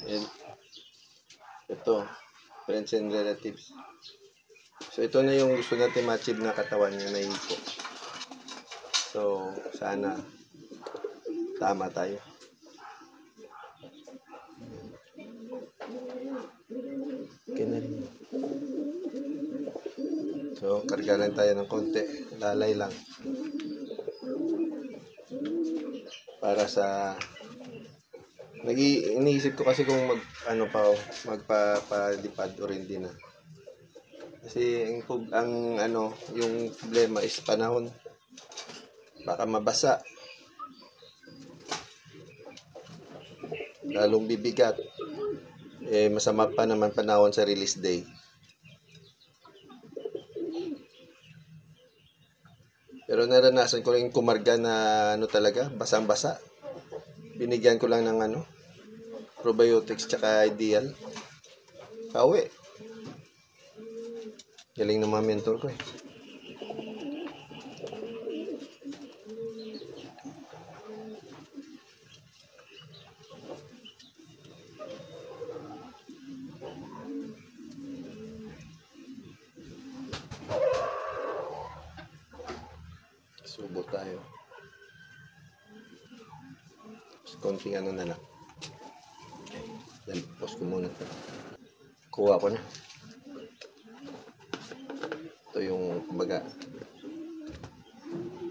Yan. Ito, friends and relatives. So, ito na yung gusto natin ma-achieve na katawan niya na hiko. So, sana tama tayo. Okay na rin. So, karga lang tayo ng konti. Lalay lang. Para sa iniisip ko kasi kung magpapalipad o hindi na. Kasi yung problema is panahon. Baka mabasa. Lalong bibigat. Masama pa naman panahon sa release day. Pero naranasan ko rin kumarga na talaga, basang-basa. Binigyan ko lang ng probiotics tsaka ideal. Pauwi. Galing ng mga mentor ko eh. Subo tayo. Konting na lang. Yan, pause ko muna. Kuha ko na. Ito yung kumbaga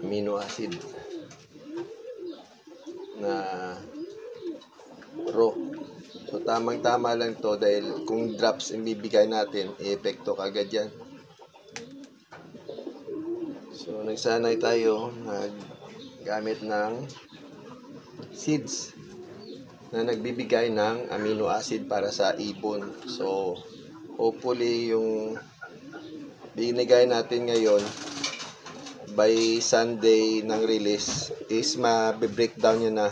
amino acid na raw. So tamang-tama lang to dahil kung drops yung bibigay natin, epekto kagad yan. So nagsanay tayo gamit ng seeds na nagbibigay ng amino acid para sa ibon. So, hopefully yung binigay natin ngayon by Sunday ng release is ma-breakdown niya na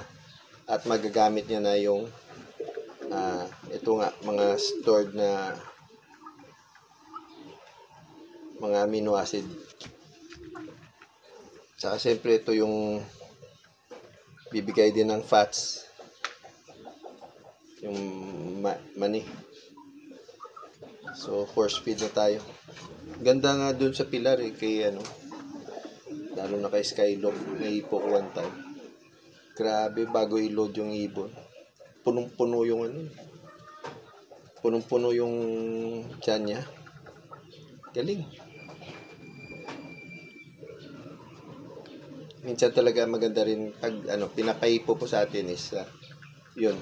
at magagamit niya na yung ito nga, mga stored na mga amino acid. Saka siyempre ito yung bibigay din ng fats, yung mani. So force feed na tayo. Ganda nga dun sa pilar kay lalo na kay Skylock, may ipok one time. Grabe, bago i-load yung ibon, punong-puno yung punong-puno yung tiyan niya. Galing. Minsan talaga maganda rin pag pinapaipo po sa atin is yun,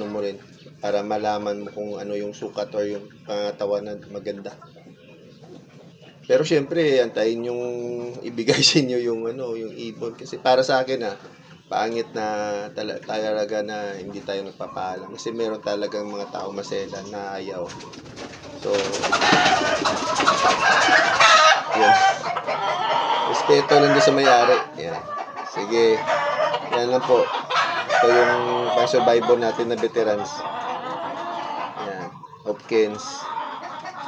mo rin para malaman mo kung ano yung sukat or yung pangatawan na maganda. Pero syempre antayin yung ibigay sa inyo yung yung ibon kasi para sa akin pangit na talaga na hindi tayo nagpapaalam kasi meron talagang mga tao maselan na ayaw. So yun. Respeto lang doon sa may-ari. Yan. Sige. Yan lang po. Ito yung pang-survivor natin na veterans. Yan. Hopkins.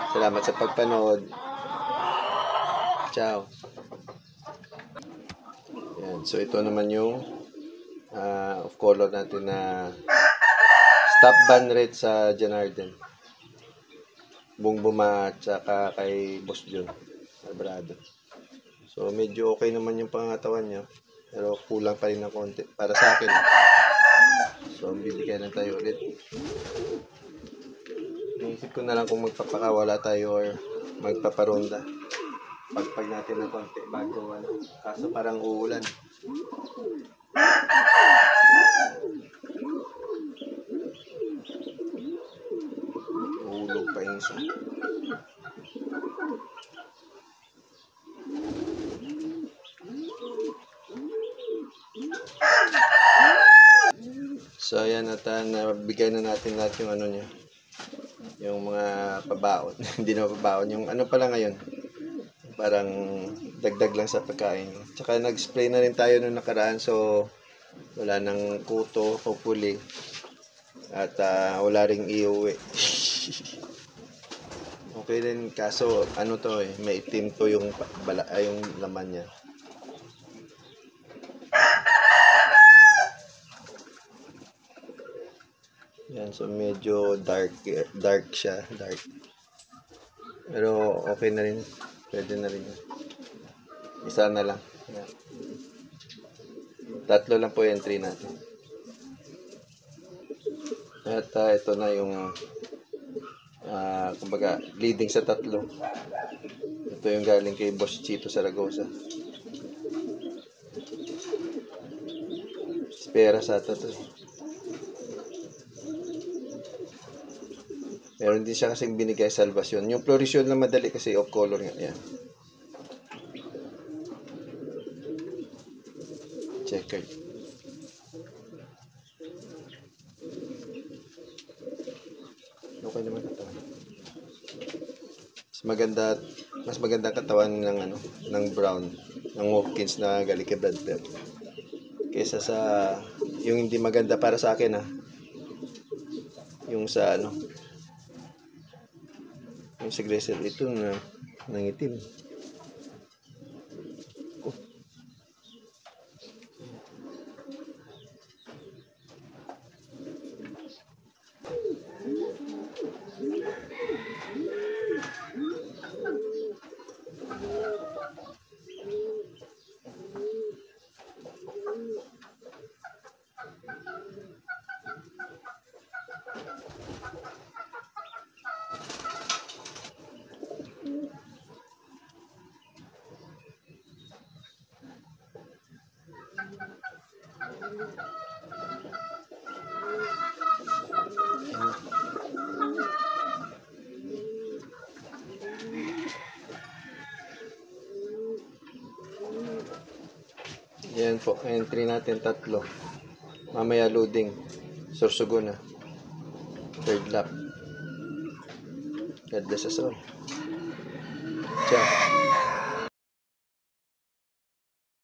Salamat sa pagpanood. Ciao. Yan. So, ito naman yung of color natin na stop ban rate sa Janarden. Bungbuma at saka kay Boss John. Alvarado. So, medyo okay naman yung pangatawan niya. Pero kulang pa rin ng konti. Para sa akin. So, bibigyan na tayo ulit. Naisip ko na lang kung magpapakawala tayo or magpaparonda. Pagpag natin ng konti bago kaso parang uulan. Uhulog pa yung isa. So ayan at nabigay na natin lahat yung niya. Yung mga pabaon. Hindi na pabaon. Yung pala ngayon. Parang dagdag lang sa pagkain. Tsaka nag-spray na rin tayo nung nakaraan. So wala nang kuto, hopefully. At wala ring iuwi. Okay din, kaso ano to may itim to yung yung laman niya. Yan, so medyo dark siya, dark. Pero okay na rin. Pwede na rin. Isa na lang. Yan. 3 lang po yung entry natin. At ito na yung kumbaga leading sa 3. Ito yung galing kay Boss Chito Zaragoza. Espera sa ito. Meron din siya kasing binigay salvation. Yung Florisyon na madali kasi off color nga. Yan. Checker. Okay naman katawan. Mas maganda katawan ng ng brown, ng Hawkins na galing kay Brad Pitt. Kaysa sa yung hindi maganda para sa akin yung sa yung sa Gressel ito na nangitim. Yan po, entry natin 3. Mamaya loading. Sorsogon na. 3rd lap. God bless us all. Ciao.